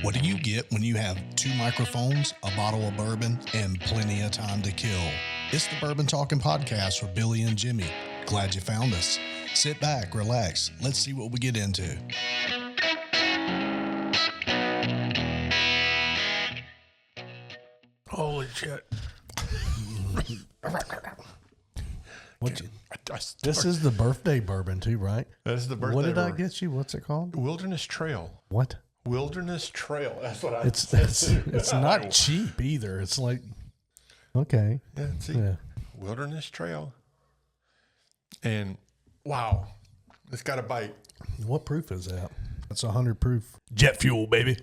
What do you get when you have 2 microphones, a bottle of bourbon, and plenty of time to kill? It's the Bourbon Talking Podcast with Billy and Jimmy. Glad you found us. Sit back, relax. Let's see what we get into. Holy shit. This is the birthday bourbon too, right? That's the birthday What did I bourbon. get you? What's it called? Wilderness Trail. What? Wilderness Trail. That's what I It's not cheap either. It's like, okay. Yeah, see, Yeah. Wilderness Trail. And wow, it's got a bite. What proof is that? It's 100 proof. Jet fuel, baby.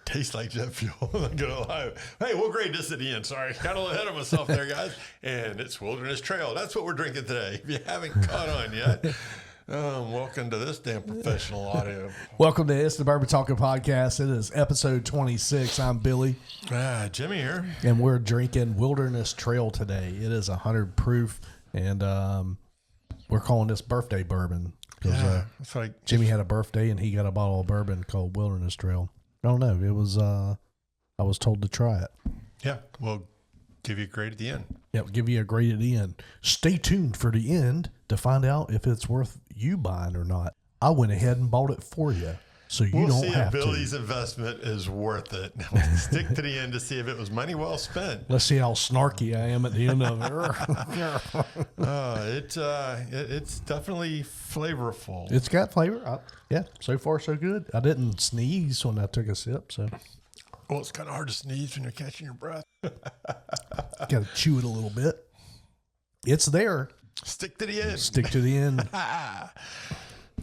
Tastes like jet fuel. I'm not gonna lie. Hey, we'll grade this at the end. Sorry, got a little ahead of myself there, guys. And it's Wilderness Trail. That's what we're drinking today. If you haven't caught on yet, welcome to this damn professional audio. Welcome to It's the Bourbon Talking Podcast. It is episode 26. I'm Billy. Jimmy here. And we're drinking Wilderness Trail today. It is 100 proof. And we're calling this birthday bourbon. Yeah, it's like Jimmy had a birthday and he got a bottle of bourbon called Wilderness Trail. I don't know. It was, I was told to try it. Yeah, we'll give you a grade at the end. Yeah, we'll give you a grade at the end. Stay tuned for the end to find out if it's worth you buying or not. I went ahead and bought it for you, so you don't have to. We'll see if Billy's investment is worth it. Stick to the end to see if it was money well spent. Let's see how snarky I am at the end of it. It's definitely flavorful. It's got flavor. Yeah, so far so good. I didn't sneeze when I took a sip, so. Well, it's kind of hard to sneeze when you're catching your breath. Got to chew it a little bit. It's there. Stick to the end. Stick to the end.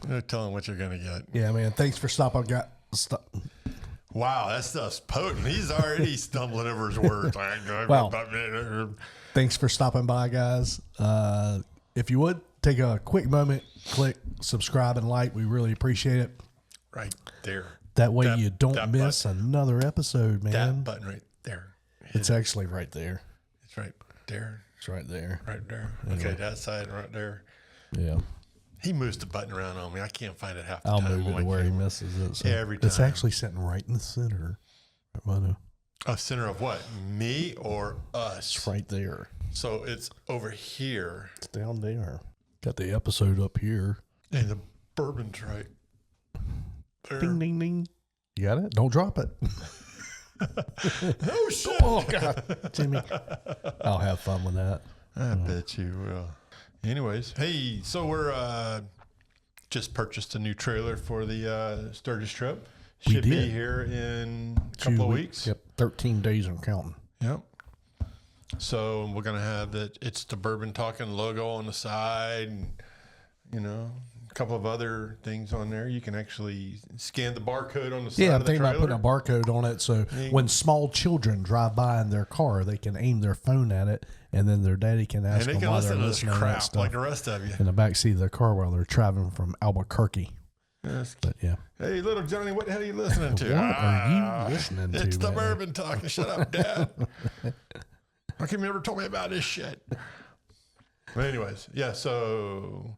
No telling what you're going to get. Yeah, man. Thanks for stopping. Wow, that stuff's potent. He's already stumbling over his words. Wow. Thanks for stopping by, guys. If you would, take a quick moment, click subscribe and like. We really appreciate it. Right there. That way you don't miss another episode, man. That button right there. It's actually right there. It's right there. It's right there. Right there. Okay, that side right there. Yeah. He moves the button around on me. I can't find it half the I'll time. move it to where he misses it. So every time. It's actually sitting right in the center. A center of what? Me or us? It's right there. So it's over here. It's down there. Got the episode up here. And the bourbon's right there. Ding, ding, ding. You got it? Don't drop it. Oh, shit. Oh, God. Jimmy. I'll have fun with that. I bet you will. Anyways, hey, so we're just purchased a new trailer for the Sturgis trip. Should be here in a couple of weeks. Yep, 13 days I'm counting. Yep. So we're gonna have it's the Bourbon Talking logo on the side, and a couple of other things on there. You can actually scan the barcode on the side. Yeah, I'm of the thinking about trailer. putting a barcode on it, so when small children drive by in their car, they can aim their phone at it, and then their daddy can ask them why they're listening to that stuff like the rest of you in the backseat of their car while they're traveling from Albuquerque. Yes. But yeah. Hey, little Johnny, what the hell are you listening to? What are you listening to? It's the man? Bourbon Talking. Shut up, Dad. How come you never told me about this shit? But anyways, yeah, so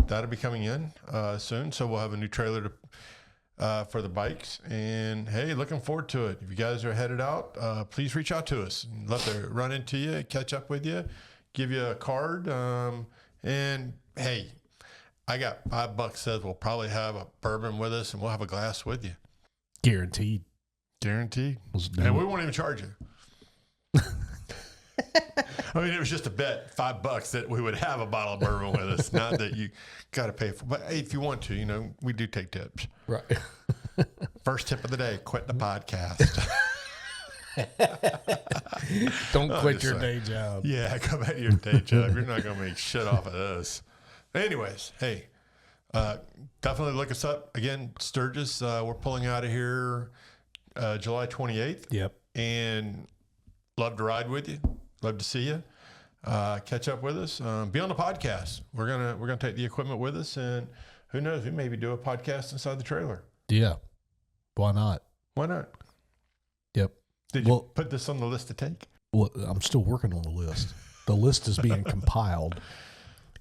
that'll be coming in soon. So we'll have a new trailer for the bikes. And hey, looking forward to it. If you guys are headed out, please reach out to us. Love to run into you, catch up with you, give you a card. And hey, I got $5 says we'll probably have a bourbon with us and we'll have a glass with you. Guaranteed. Guaranteed. And we won't even charge you. I mean, it was just a bet, $5 that we would have a bottle of bourbon with us. Not that you got to pay for, but hey, if you want to, we do take tips. Right. First tip of the day: quit the podcast. Don't quit your day job. Yeah, go back to your day job. You're not going to make shit off of this. Anyways, hey, definitely look us up again. Sturgis. We're pulling out of here July 28th. Yep. And love to ride with you. Love to see you. Catch up with us. Be on the podcast. We're gonna take the equipment with us, and who knows? We maybe do a podcast inside the trailer. Yeah. Why not? Why not? Yep. Did you put this on the list to take? Well, I'm still working on the list. The list is being compiled.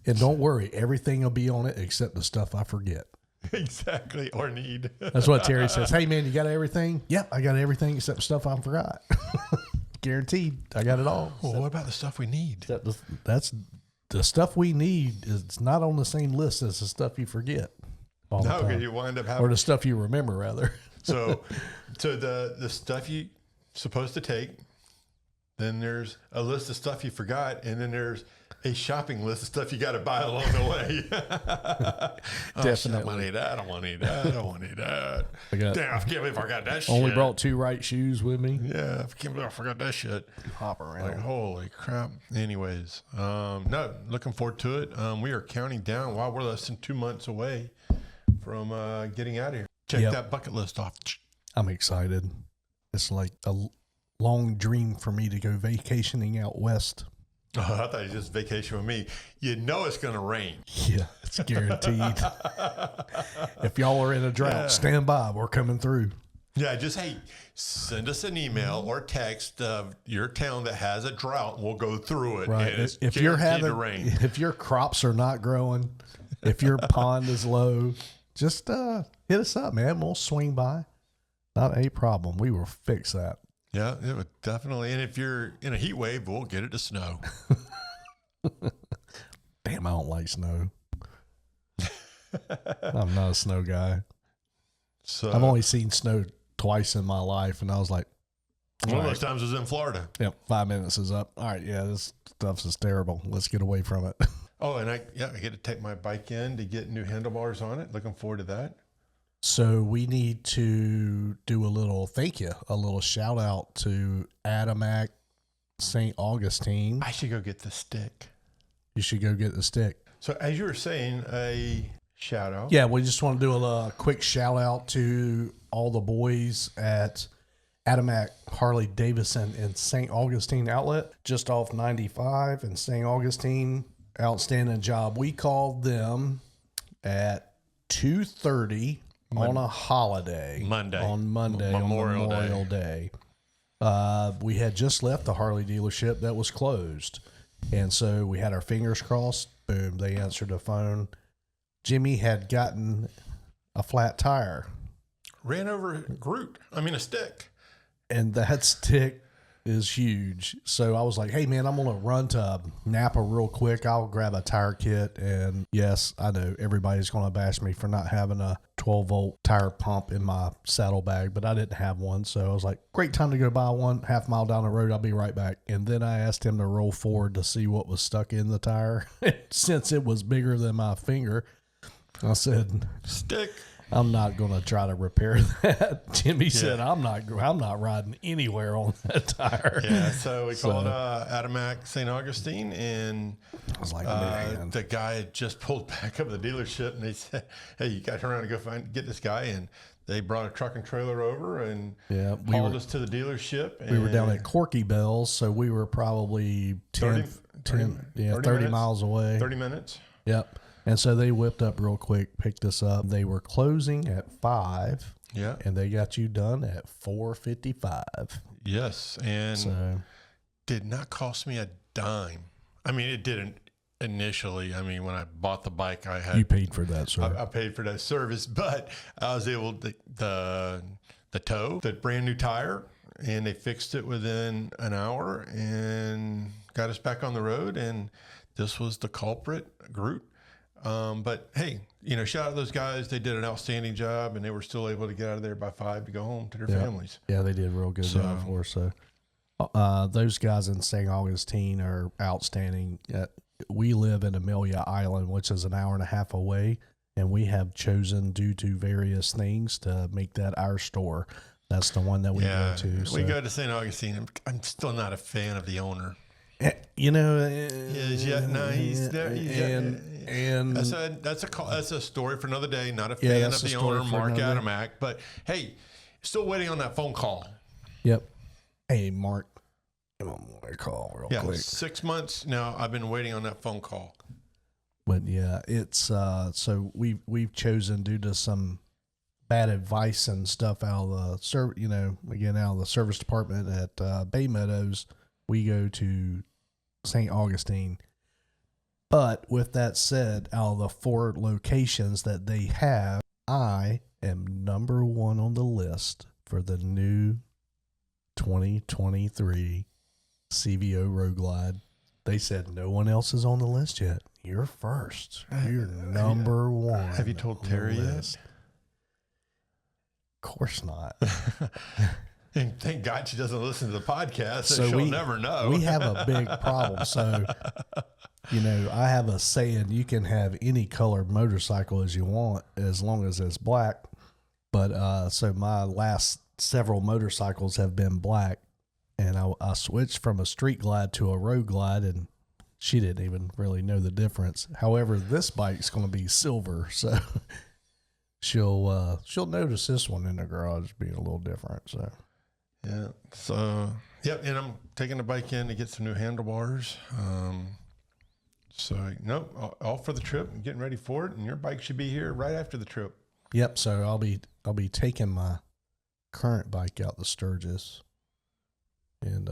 And don't worry, everything will be on it except the stuff I forget. Exactly. Or need. That's what Terry says. Hey, man, you got everything? Yep, I got everything except stuff I forgot. Guaranteed. I got it all. Well, what about the stuff we need? That's the stuff we need is not on the same list as the stuff you forget. No, because you wind up having... Or the stuff you remember, rather. So the stuff you supposed to take, then there's a list of stuff you forgot, and then there's a shopping list of stuff you got to buy along the way. Definitely. I want to need that. I want to need that. I want to need that. Damn, I can't believe I forgot that shit. Only brought 2 right shoes with me. Yeah, I can't believe I forgot that shit. Hop around. Like, holy crap. Anyways, no, looking forward to it. We are counting down. Wow, we're less than 2 months away from getting out of here. Check that bucket list off. I'm excited. It's like a long dream for me to go vacationing out west. Oh, I thought you just vacation with me. You know it's going to rain. Yeah, it's guaranteed. If y'all are in a drought, stand by. We're coming through. Yeah, just, hey, send us an email or text of your town that has a drought, and we'll go through it. Right. And it's if you're having, to rain. if your crops are not growing, if your pond is low, just hit us up, man. We'll swing by. Not a problem. We will fix that. Yeah, it would definitely. And if you're in a heat wave, we'll get it to snow. Damn, I don't like snow. I'm not a snow guy. So I've only seen snow twice in my life, and I was like, one of those times was in Florida. Yep, 5 minutes is up. All right, yeah, this stuff is terrible. Let's get away from it. Oh, and I get to take my bike in to get new handlebars on it. Looking forward to that. So we need to do a little shout out to Adamec St. Augustine. I should go get the stick. You should go get the stick. So as you were saying, a shout out. Yeah, we just want to do a quick shout out to all the boys at Adamec HarleyDavidson in St. Augustine outlet, just off 95 in St. Augustine. Outstanding job. We called them at 2:30 on a holiday. On Memorial Day. We had just left the Harley dealership that was closed. And so we had our fingers crossed. Boom, they answered the phone. Jimmy had gotten a flat tire. Ran over a stick. And that stick is huge. So I was like, hey, man, I'm going to run to Napa real quick. I'll grab a tire kit. And yes, I know everybody's going to bash me for not having a 12-volt tire pump in my saddlebag, but I didn't have one. So I was like, great time to go buy one. Half mile down the road, I'll be right back. And then I asked him to roll forward to see what was stuck in the tire. Since it was bigger than my finger, I said, stick. I'm not going to try to repair that. Jimmy said, I'm not riding anywhere on that tire. Yeah, so we called Adamec St. Augustine, and I was like, man. The guy had just pulled back up at the dealership, and they said, hey, you got to turn around and go get this guy. And they brought a truck and trailer over and hauled us to the dealership. We were down at Corky Bells, so we were probably 30 miles away. 30 minutes. Yep. And so they whipped up real quick, picked us up. They were closing at 5. Yeah. And they got you done at 4:55. Yes. And did not cost me a dime. I mean, it didn't initially. I mean, when I bought the bike, you paid for that service. I paid for that service, but I was able to, the tow, the brand new tire, and they fixed it within an hour and got us back on the road. And this was the culprit, Groot. But hey, shout out to those guys. They did an outstanding job, and they were still able to get out of there by 5 to go home to their families. Yeah, they did a real good job for us. So, those guys in St. Augustine are outstanding. We live in Amelia Island, which is an hour and a half away, and we have chosen, due to various things, to make that our store. That's the one that we go to. We go to St. Augustine. I'm still not a fan of the owner. Is yet nice. And that's a story for another day. Not a fan of the owner, Mark Adamec, but hey, still waiting on that phone call. Yep. Hey, Mark, give him a call real quick. 6 months now. I've been waiting on that phone call. But yeah, it's so we've chosen, due to some bad advice and stuff out of the out of the service department at Bay Meadows, we go to St. Augustine. But with that said, out of the 4 locations that they have, I am number one on the list for the new 2023 CVO Road Glide. They said no one else is on the list yet. You're first. You're number one. Have you told Terry yet? Of course not. And thank God she doesn't listen to the podcast, so she'll never know. We have a big problem. So, I have a saying, you can have any colored motorcycle as you want, as long as it's black. But so my last several motorcycles have been black, and I switched from a street glide to a road glide, and she didn't even really know the difference. However, this bike's going to be silver, so she'll notice this one in the garage being a little different. So. Yeah. So, yep. And I'm taking the bike in to get some new handlebars. All for the trip and getting ready for it. And your bike should be here right after the trip. Yep. So I'll be taking my current bike out to Sturgis, and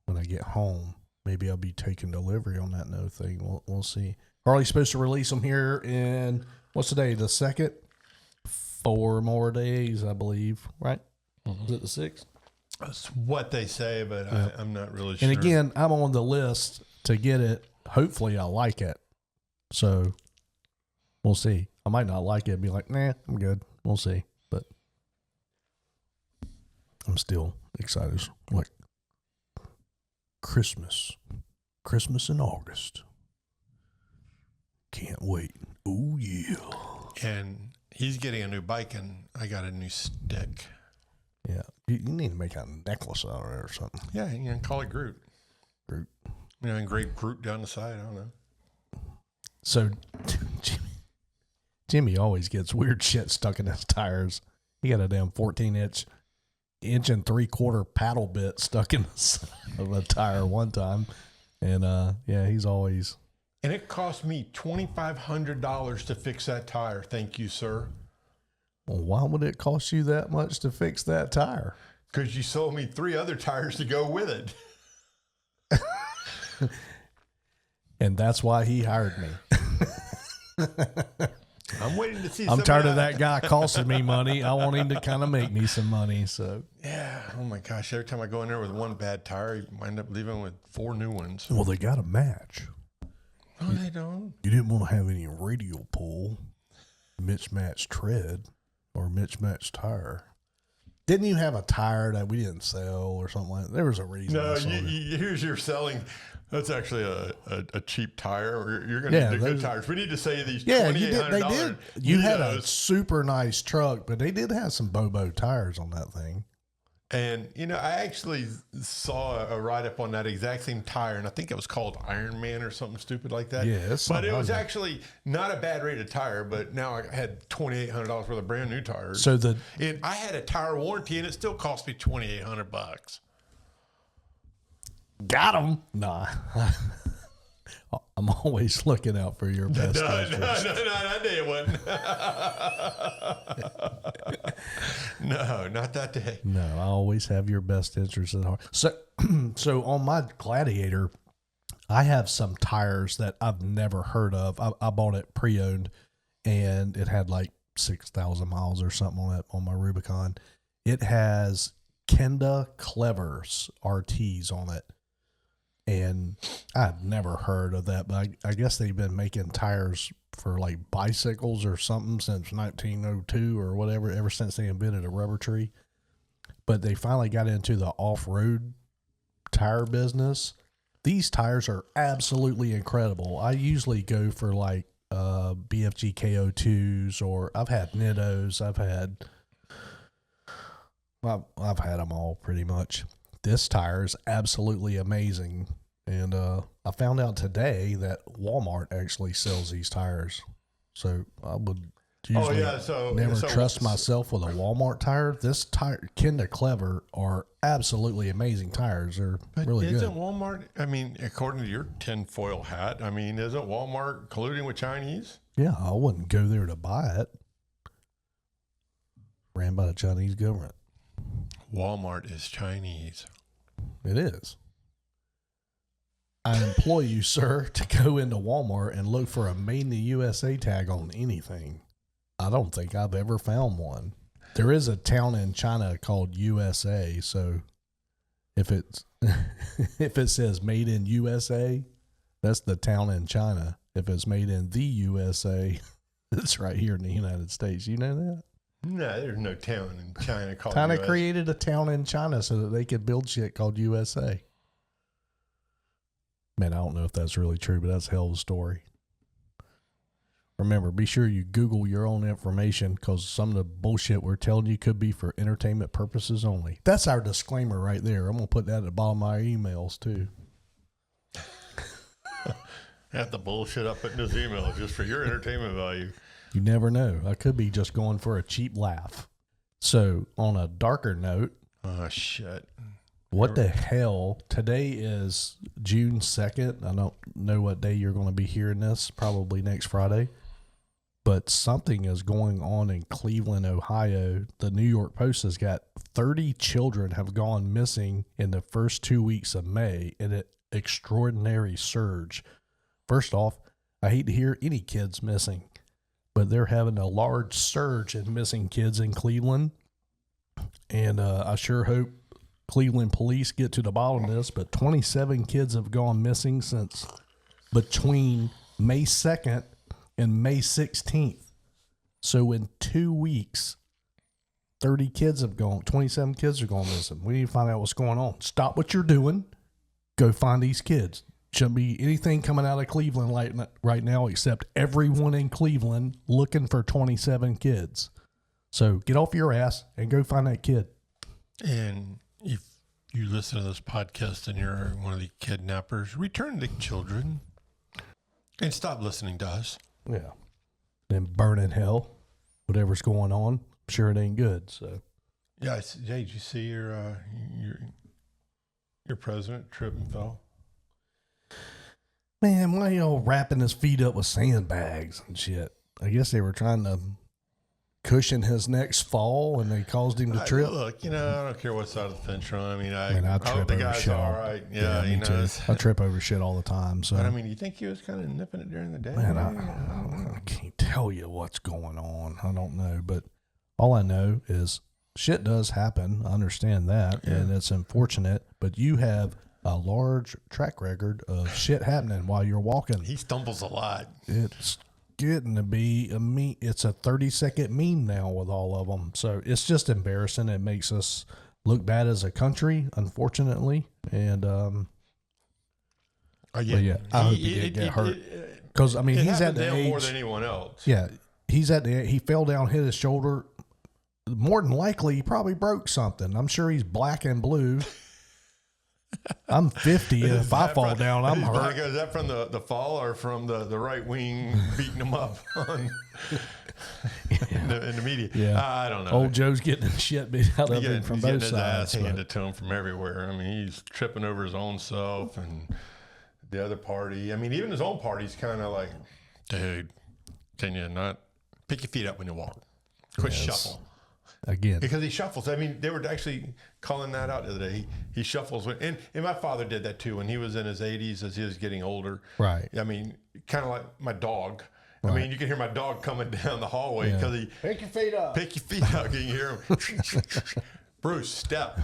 when I get home, maybe I'll be taking delivery on that new thing. We'll see. Harley's supposed to release them here in what's the day? The 2nd. 4 more days, I believe. Right. Is it the 6th? That's what they say, but yeah. I'm not really sure. And again, I'm on the list to get it. Hopefully I like it. So we'll see. I might not like it and be like, nah, I'm good. We'll see. But I'm still excited. It's like Christmas in August. Can't wait. Oh, yeah. And he's getting a new bike, and I got a new stick. Yeah, you need to make a necklace out of it or something. Yeah, call it Groot. Groot. Engrave Groot down the side. I don't know. So, Jimmy always gets weird shit stuck in his tires. He got a damn 14-inch and 3/4 paddle bit stuck in the side of a tire one time, and he's always. And it cost me $2,500 to fix that tire. Thank you, sir. Well, why would it cost you that much to fix that tire? Because you sold me 3 other tires to go with it. And that's why he hired me. I'm waiting to see. I'm tired of that guy costing me money. I want him to kind of make me some money. So yeah. Oh my gosh! Every time I go in there with one bad tire, you wind up leaving with 4 new ones. Well, they got to match. No, they don't. You didn't want to have any radial pull, mismatched tread, or mismatched tire. Didn't you have a tire that we didn't sell or something like that? There was a reason. No, here's your selling. That's actually a cheap tire. You're going to need the good tires. We need to say these $2,800. They did. You had a super nice truck, but they did have some Bobo tires on that thing. And, I actually saw a write-up on that exact same tire, and I think it was called Iron Man or something stupid like that. Yeah, but it was actually not a bad rated tire, but now I had $2,800 worth of brand new tires. And I had a tire warranty, and it still cost me $2,800. Got him. Nah. I'm always looking out for your best interest. No, that day it wasn't. No, not that day. No, I always have your best interest at heart. So on my Gladiator, I have some tires that I've never heard of. I bought it pre-owned, and it had like 6,000 miles or something on it on my Rubicon. It has Kenda Clever's RTs on it. And I've never heard of that, but I guess they've been making tires for like bicycles or something since 1902 or whatever, ever since they invented a rubber tree. But they finally got into the off-road tire business. These tires are absolutely incredible. I usually go for like BFG KO2s, or I've had Nittos. I've had them all pretty much. This tire is absolutely amazing. And I found out today that Walmart actually sells these tires. So I would usually never trust myself with a Walmart tire. This tire, Kenda Clever, are absolutely amazing tires. They're really good. Isn't Walmart, according to your tinfoil hat, isn't Walmart colluding with Chinese? Yeah, I wouldn't go there to buy it. Ran by the Chinese government. Walmart is Chinese. It is. I implore you, sir, to go into Walmart and look for a Made in the USA tag on anything. I don't think I've ever found one. There is a town in China called USA, so if it's if it says made in USA, that's the town in China. If it's made in the USA, it's right here in the United States. You know that? No, there's no town in China called China USA. created a town in China so that they could build shit called USA. Man, I don't know if that's really true, but that's a hell of a story. Remember, be sure you Google your own information because some of the bullshit we're telling you could be for entertainment purposes only. That's our disclaimer right there. I'm going to put that at the bottom of my emails too. Have the bullshit up in this email just for your entertainment value. You never know. I could be just going for a cheap laugh. So, on a darker note. Oh, shit. What the hell? Today is June 2nd. I don't know what day you're going to be hearing this. Probably next Friday. But something is going on in Cleveland, Ohio. The New York Post has got 30 children have gone missing in the first 2 weeks of May in an extraordinary surge. First off, I hate to hear any kids missing, but they're having a large surge in missing kids in Cleveland. And I sure hope Cleveland police get to the bottom of this, but 27 kids have gone missing since between May 2nd and May 16th. So in 2 weeks, 30 kids have gone, 27 kids are gone missing. We need to find out what's going on. Stop what you're doing. Go find these kids. Shouldn't be anything coming out of Cleveland right now except everyone in Cleveland looking for 27 kids. So get off your ass and go find that kid. And if you listen to this podcast and you're one of the kidnappers, return the children and stop listening to us. Yeah. Then burn in hell. Whatever's going on. I'm sure it ain't good. So yeah, did you see your president trip and fell? Man, why y'all wrapping his feet up with sandbags and shit? I guess they were trying to cushion his next fall and they caused him to trip. Look, I don't care what side of the fence you're on. I mean, I trip the over guy's shit. all right. Yeah, me too. I trip over shit all the time. So, but I mean, you think he was kind of nipping it during the day? Man, I can't tell you what's going on. I don't know, but all I know is shit does happen. I understand that, and it's unfortunate. But you have a large track record of shit happening while you're walking. He stumbles a lot. It's getting to be a meme. It's a 30-second meme now with all of them. So it's just embarrassing. It makes us look bad as a country, unfortunately. And I hope he didn't get hurt. Because I mean, he's at the age more than anyone else. Yeah, he's at the. He fell down, hit his shoulder. More than likely, he probably broke something. I'm sure he's black and blue. I'm 50. If I fall down, I'm hurt. Is that from the fall or from the right wing beating him up in the media? Yeah. I don't know. Old Joe's getting the shit beat out of him from both his sides. Ass handed to him from everywhere. I mean, he's tripping over his own self and the other party. I mean, even his own party's kind of like, dude, can you not pick your feet up when you walk? Quit shuffle. Again. Because he shuffles. I mean, they were actually calling that out the other day. He shuffles. And my father did that too when he was in his 80s as he was getting older. Right. I mean, kind of like my dog. Right. I mean, you can hear my dog coming down the hallway because he... Pick your feet up. Pick your feet up. You can hear him. Bruce, step.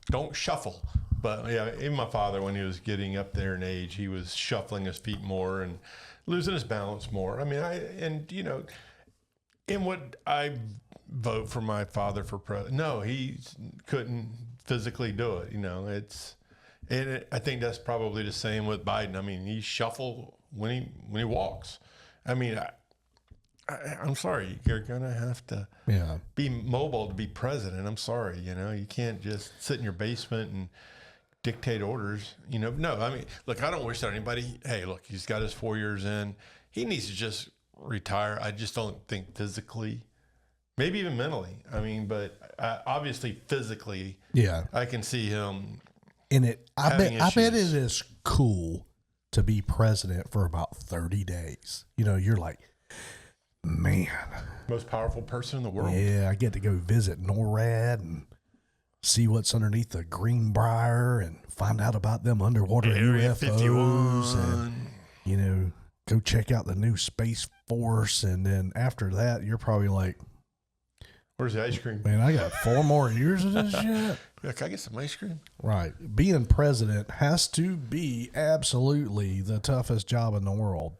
Don't shuffle. But yeah, even my father, when he was getting up there in age, he was shuffling his feet more and losing his balance more. I mean, in what I vote for my father for president. No, he couldn't physically do it. I think that's probably the same with Biden. I mean, he shuffle when he walks. I mean, I'm sorry, you're gonna have to be mobile to be president. I'm sorry, you can't just sit in your basement and dictate orders. No, I mean, look, I don't wish that anybody. Hey, look, he's got his 4 years in. He needs to just retire. I just don't think physically. Maybe even mentally. I mean, but obviously physically, I can see him. And I bet it is cool to be president for about 30 days. You're like, man, most powerful person in the world. Yeah, I get to go visit NORAD and see what's underneath the Greenbrier and find out about them underwater Area UFOs 51. and go check out the new space force. And then after that, you're probably like, where's the ice cream? man, I got 4 more years of this shit. Yeah, can I get some ice cream? Right. Being president has to be absolutely the toughest job in the world.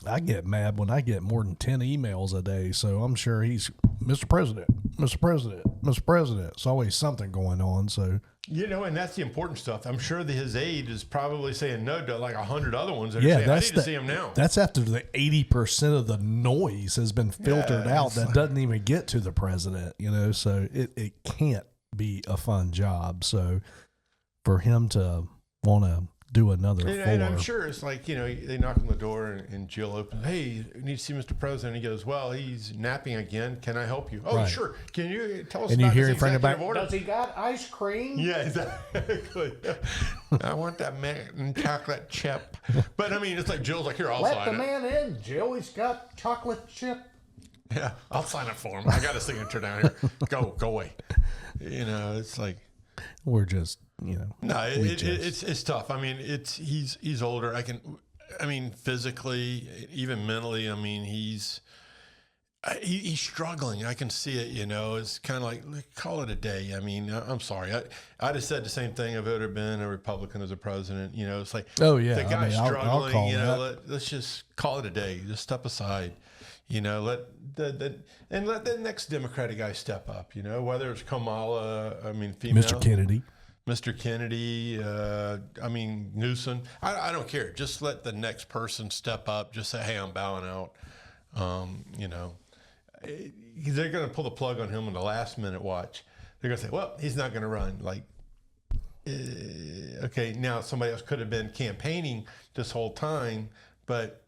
I get mad when I get more than 10 emails a day. So I'm sure he's Mr. President, Mr. President, Mr. President. It's always something going on. So, And that's the important stuff. I'm sure that his aide is probably saying no to like 100 other ones that are yeah, saying, I need to see him now. That's after the 80% of the noise has been filtered out that doesn't even get to the president, so it can't be a fun job. So for him to want to do another and I'm sure it's like, they knock on the door and Jill opens, hey, you need to see Mr. President. He goes, well, he's napping again. Can I help you? Oh, right. Sure. Can you tell us and about you hear his in front of executive back, order? does he got ice cream? Yeah, exactly. I want that man chocolate chip. But I mean, it's like Jill's like, here, I'll sign it. Let the man in, Jill. He's got chocolate chip. Yeah, I'll sign it for him. I got a signature down here. Go away. It's like, we're just, no, it's tough. I mean, he's older. Physically, even mentally, he's struggling. I can see it, it's kind of like, call it a day. I'm sorry. I'd have said the same thing if it had been a Republican as a president, it's like, oh yeah, the guy's struggling, I'll let's just call it a day. Just step aside, let the next Democratic guy step up, whether it's Kamala, female. Mr. Kennedy, Newsom. I don't care. Just let the next person step up. Just say, hey, I'm bowing out. They're going to pull the plug on him in the last minute watch. They're going to say, well, he's not going to run. Like, okay, now somebody else could have been campaigning this whole time. But,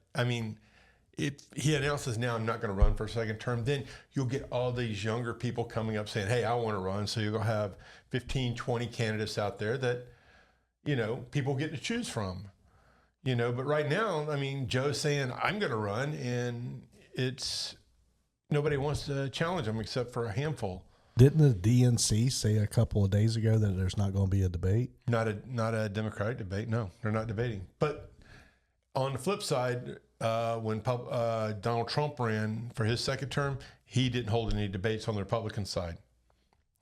if he announces now I'm not going to run for a second term, then you'll get all these younger people coming up saying, hey, I want to run. So you're going to have 15, 20 candidates out there that, people get to choose from, but right now, Joe's saying I'm going to run and nobody wants to challenge him except for a handful. Didn't the DNC say a couple of days ago that there's not going to be a debate? Not a Democratic debate. No, they're not debating. But on the flip side, when Donald Trump ran for his second term, he didn't hold any debates on the Republican side.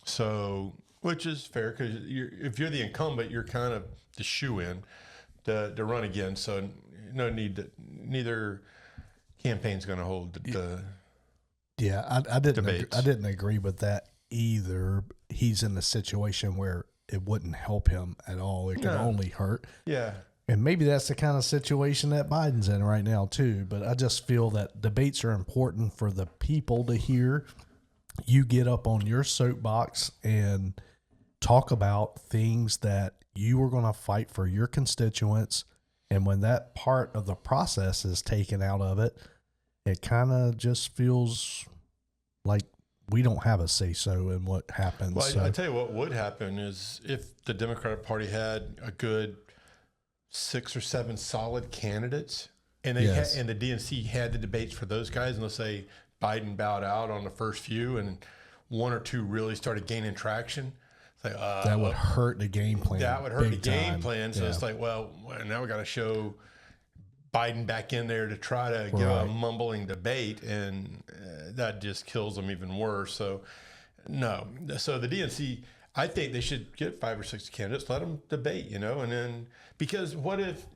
So, which is fair because if you're the incumbent, you're kind of the shoe-in to run again. So, no need to. Neither campaign's going to hold the yeah, I didn't. debates. I didn't agree with that either. He's in a situation where it wouldn't help him at all. It could only hurt. Yeah. And maybe that's the kind of situation that Biden's in right now, too. But I just feel that debates are important for the people to hear. You get up on your soapbox and talk about things that you are going to fight for your constituents. And when that part of the process is taken out of it, it kind of just feels like we don't have a say-so in what happens. Well, I tell you what would happen is if the Democratic Party had a good 6 or 7 solid candidates, and and the DNC had the debates for those guys, and let's say Biden bowed out on the first few, and 1 or 2 really started gaining traction. It's like, that would hurt the game plan. That would hurt the game time. plan. So it's like, well, now we got to show Biden back in there to try to get a mumbling debate, and that just kills them even worse. So, no. So the DNC, I think they should get 5 or 6 candidates, let them debate, and then, because what if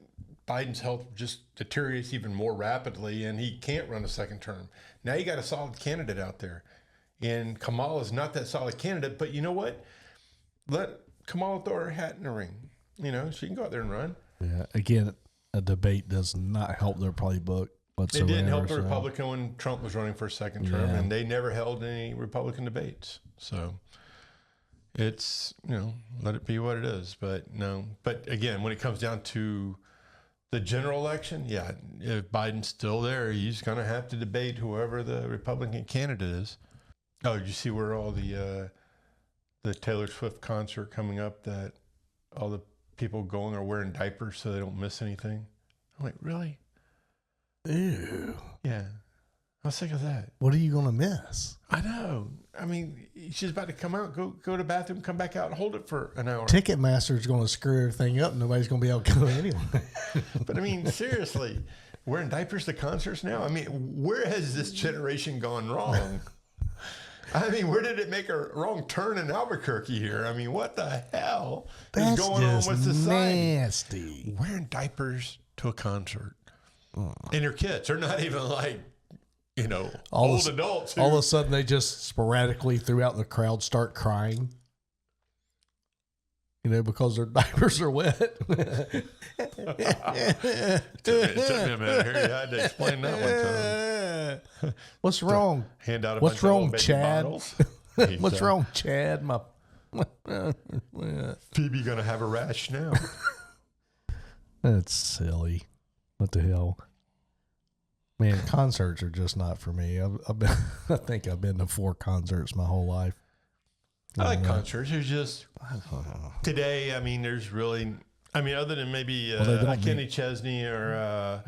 Biden's health just deteriorates even more rapidly and he can't run a second term? Now you got a solid candidate out there, and Kamala's not that solid candidate, but you know what? Let Kamala throw her hat in the ring. She can go out there and run. Yeah. Again, a debate does not help their playbook whatsoever. It didn't help the Republican when Trump was running for a second term, and they never held any Republican debates. So it's, let it be what it is. But no. But again, when it comes down to the general election, if Biden's still there, he's going to have to debate whoever the Republican candidate is. Oh, did you see where all the Taylor Swift concert coming up, that all the people going are wearing diapers so they don't miss anything? I'm like, really? Ew. Yeah. How sick of that? What are you going to miss? I know. She's about to come out, go to the bathroom, come back out and hold it for an hour. Ticketmaster's going to screw everything up. Nobody's going to be able to go anyway. But seriously, wearing diapers to concerts now? I mean, where has this generation gone wrong? I mean, where did it make a wrong turn in Albuquerque here? I mean, what the hell is going on with society? Nasty. Wearing diapers to a concert. And your kids are not even like, old adults. All of a sudden, they just sporadically throughout the crowd start crying. Because their diapers are wet. It took me a minute here. You had to explain that one to him. What's wrong? Hand out a What's bunch wrong, of old baby Chad? bottles. What's wrong, Chad? Phoebe gonna have a rash now. That's silly. What the hell? Man, concerts are just not for me. I think I've been to 4 concerts my whole life. I like concerts. There's just today. I mean, there's really. I mean, other than maybe Kenny Chesney or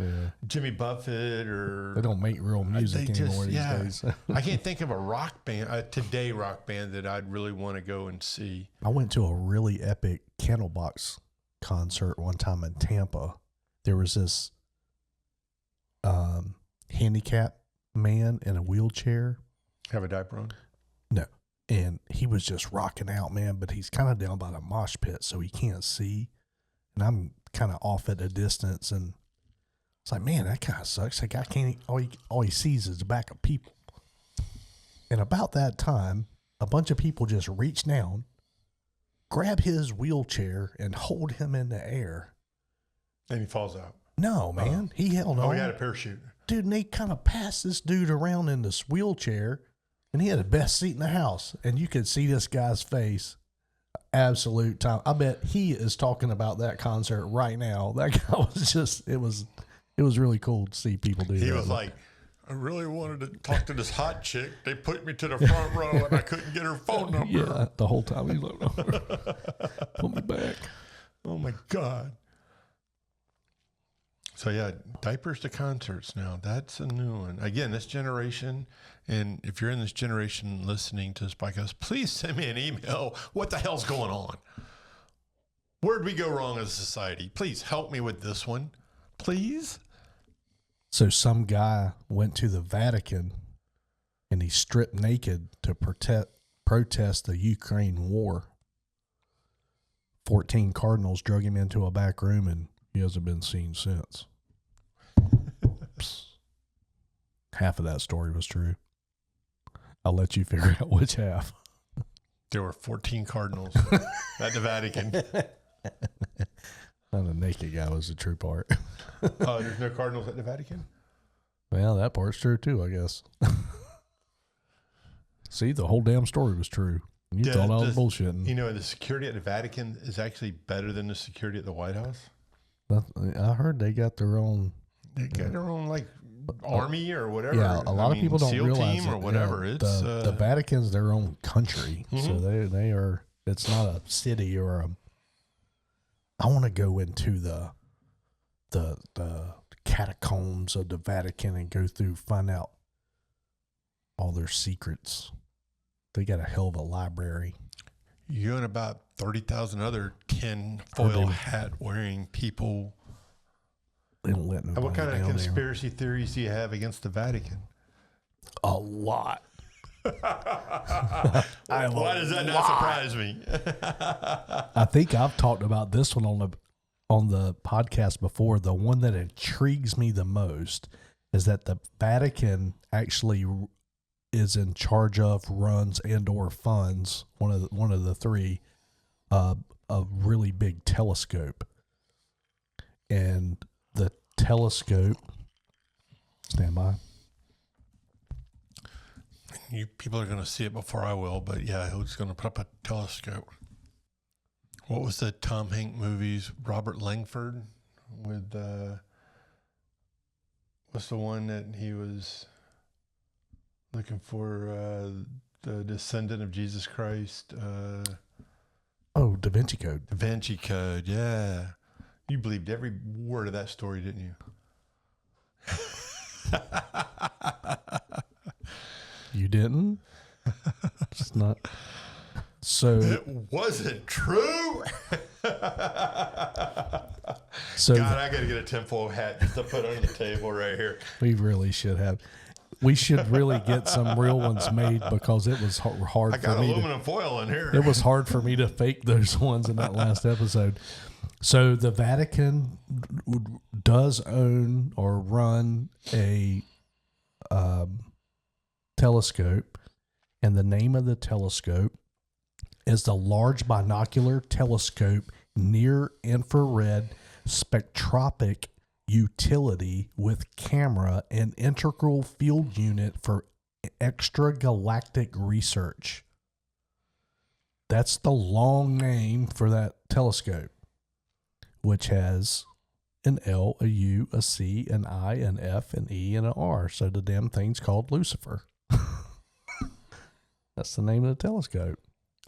Jimmy Buffett, or they don't make real music anymore these days. I can't think of a rock band, a today rock band that I'd really want to go and see. I went to a really epic Candlebox concert one time in Tampa. There was this handicapped man in a wheelchair. Have a diaper on? No. And he was just rocking out, man, but he's kind of down by the mosh pit, so he can't see. And I'm kind of off at a distance, and it's like, man, that kind of sucks. Like, I can't, all he sees is the back of people. And about that time, a bunch of people just reach down, grab his wheelchair, and hold him in the air. And he falls out. No, man. He held on. Oh, he had a parachute. Dude, and they kind of passed this dude around in this wheelchair, and he had the best seat in the house. And you could see this guy's face. Absolute time. I bet he is talking about that concert right now. That guy was just, it was really cool to see people do that. He was like, I really wanted to talk to this hot chick. They put me to the front row and I couldn't get her phone number. Yeah, the whole time he's like, put me back. Oh my God. So yeah, diapers to concerts now. That's a new one. Again, this generation, and if you're in this generation listening to this podcast, please send me an email. What the hell's going on? Where'd we go wrong as a society? Please help me with this one. Please? So some guy went to the Vatican and he stripped naked to protest the Ukraine war. 14 cardinals drug him into a back room and he hasn't been seen since. Half of that story was true. I'll let you figure out which half. There were 14 cardinals at the Vatican. Not the naked guy was the true part. There's no cardinals at the Vatican? Well, that part's true too, I guess. See, the whole damn story was true. You thought I was bullshitting. You know, the security at the Vatican is actually better than the security at the White House. I heard they got their own. They got their own like army or whatever. Yeah, a lot of people don't SEAL realize team or whatever. Yeah, it's the Vatican's their own country, Mm-hmm. so they are. It's not a city or a. I want to go into the catacombs of the Vatican and go through, find out all their secrets. They got a hell of a library. You and about 30,000 other tin-foil hat-wearing people. They don't let nobody What kind of down conspiracy theories do you have against the Vatican? there. A lot. Why does that not surprise me? I think I've talked about this one on the podcast before. The one that intrigues me the most is that the Vatican actually is in charge of, runs, and or funds one of the three a really big telescope, and the telescope. Stand by. You people are going to see it before I will, but yeah, who's going to put up a telescope? What was the Tom Hanks movies? Robert Langford with what's the one that he was looking for? The descendant of Jesus Christ. Oh, Da Vinci Code. Da Vinci Code, yeah. You believed every word of that story, didn't you? You didn't? It's not. So it wasn't true. So God, I got to get a tinfoil hat just to put under the table right here. we really should have. We should really get some real ones made because it was hard I got for me aluminum foil in here. It was hard for me to fake those ones in that last episode. So the Vatican does own or run a telescope, and the name of the telescope is the Large Binocular Telescope Near Infrared Spectroscopic Utility with Camera and Integral Field Unit for Extragalactic Research. That's the long name for that telescope, which has an L, a U, a C, an I, an F, an E, and an R. So the damn thing's called Lucifer. That's the name of the telescope.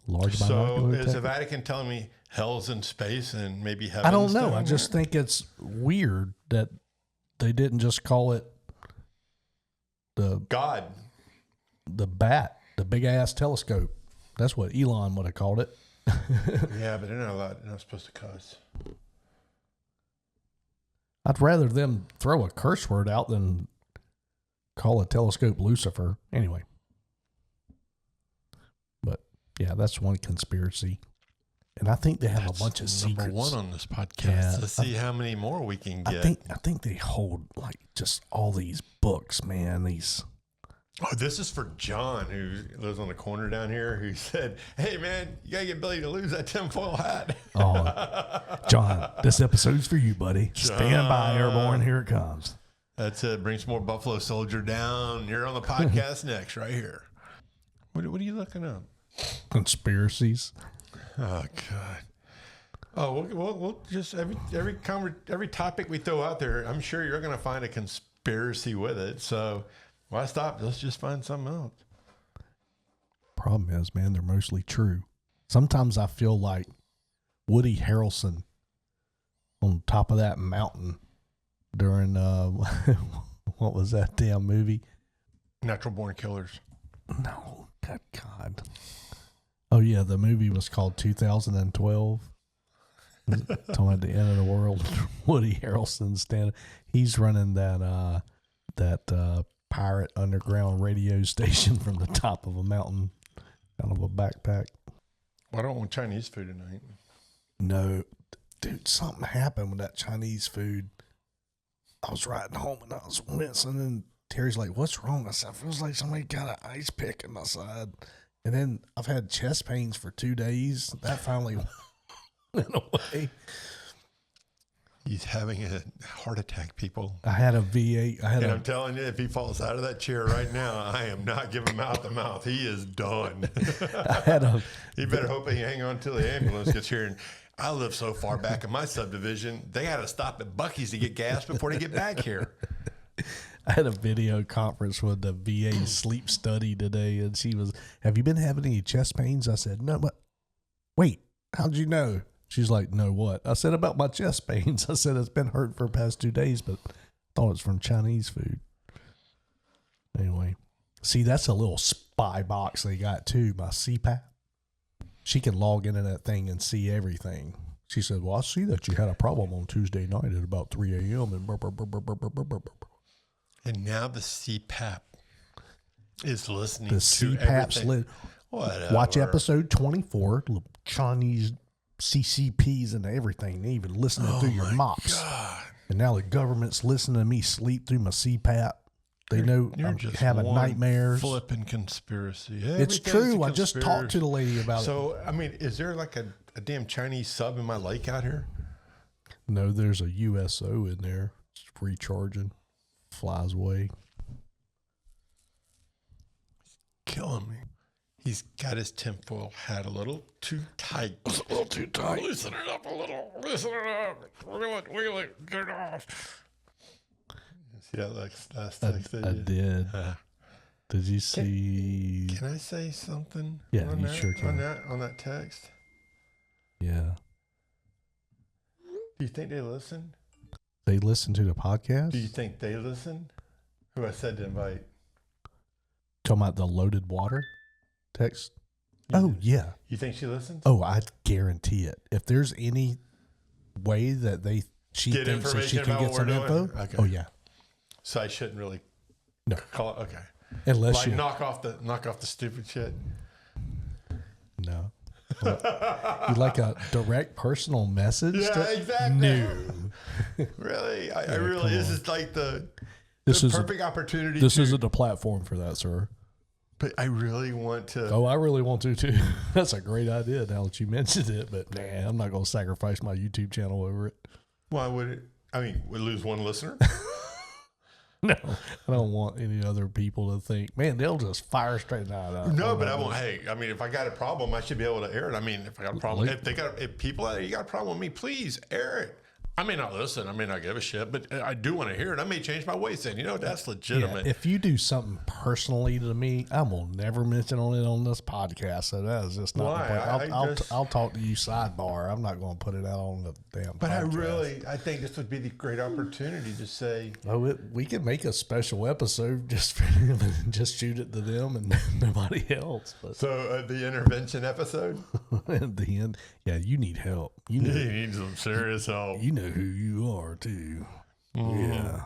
Large So is the Vatican telling me hell's in space and maybe heaven's I don't know. down I just think it's weird that they didn't just call it the God. the bat, the big ass telescope. That's what Elon would have called it. Yeah, but they're not allowed. They're not supposed to cuss. I'd rather them throw a curse word out than call a telescope Lucifer. Anyway. But yeah, that's one conspiracy. And I think they have a bunch of secrets. Number one on this podcast. Yeah, Let's see how many more we can get. I think they hold like just all these books, man. These. Oh, this is for John, who lives on the corner down here, who said, "Hey, man, you gotta get Billy to lose that tinfoil hat." Oh, John, this episode's for you, buddy. Stand by, Airborne. Here it comes. That's it. Bring some more Buffalo Soldier down. You're on the podcast next, right here. What are you looking up? Conspiracies. Oh God. Oh, we'll just every topic we throw out there, I'm sure you're going to find a conspiracy with it. So why stop? Let's just find something else. Problem is, man, they're mostly true. Sometimes I feel like Woody Harrelson on top of that mountain during what was that damn movie? Natural Born Killers. No, good God. Oh yeah, the movie was called 2012. Talking about the end of the world. Woody Harrelson standing. He's running that pirate underground radio station from the top of a mountain, out of a backpack. Well, I don't want Chinese food tonight. No, dude, something happened with that Chinese food. I was riding home and I was wincing, and Terry's like, "What's wrong?" I said, "It feels like somebody got an ice pick in my side." And then I've had chest pains for 2 days. That finally went away. He's having a heart attack, people. I had a V8. I'm telling you, if he falls out of that chair right now, I am not giving him mouth to mouth. He is done. He better hope he hang on until the ambulance gets here. And I live so far back in my subdivision, they got to stop at Buc-ee's to get gas before they get back here. I had a video conference with the VA sleep study today, and she was, "Have you been having any chest pains?" I said, "No, but wait, how'd you know?" She's like, "No, what?" I said, "About my chest pains." I said, "It's been hurt for the past 2 days, but I thought it's from Chinese food." Anyway, see, that's a little spy box they got too, my CPAP. She can log into that thing and see everything. She said, "Well, I see that you had a problem on Tuesday night at about 3 a.m. and burp, burp, burp, burp, burp, burp, burp, burp." And now the CPAP is listening The to CPAP's everything. Watch episode 24, Chinese CCPs and everything. They even listening through your mops. God. And now the government's listening to me sleep through my CPAP. They know You're I'm just having one nightmares. Flipping conspiracy. It's true. I just talked to the lady about it. So, I mean, is there like a damn Chinese sub in my lake out here? No, there's a USO in there. It's recharging. Flies away. Killing me. He's got his tinfoil hat a little too tight. It's a little too tight. Loosen it up a little. Loosen it up. Wiggle it. Get it off. See that last text? I did. Did you see? Can I say something? Yeah, on you that, sure can. On that text? Yeah. Do you think they listen? They listen to the podcast? Do you think they listen? Who I said to invite? Talking about the loaded water text? Oh, yeah. You think she listens? Oh, I guarantee it. If there's any way that she Get thinks that she information can about get what some we're info, doing? Okay. oh, yeah. So I shouldn't really No. call it. Okay. Unless Like you... knock off the stupid shit. No. You like a direct personal message? Yeah, exactly. No. Really? I really, this is like the perfect opportunity. This isn't a platform for that, sir. But I really want to. Oh, I really want to, too. That's a great idea now that you mentioned it, but nah, I'm not going to sacrifice my YouTube channel over it. Why would it? I mean, we lose one listener. No, I don't want any other people to think, man, they'll just fire straight out. No, but I won't. Hey, I mean, if I got a problem, I should be able to air it. I mean, if I got a problem, if people out there, you got a problem with me, please air it. I may not listen. I may not give a shit, but I do want to hear it. I may change my ways saying, that's legitimate. Yeah, if you do something personally to me, I will never mention it on this podcast. So that is just not the point. I'll talk to you sidebar. I'm not going to put it out on the damn But podcast. I think this would be the great opportunity to say. Oh, we can make a special episode just for them and just shoot it to them and nobody else. But. So the intervention episode? At the end, yeah, you need help. You need some serious help. You know who you are too. Yeah.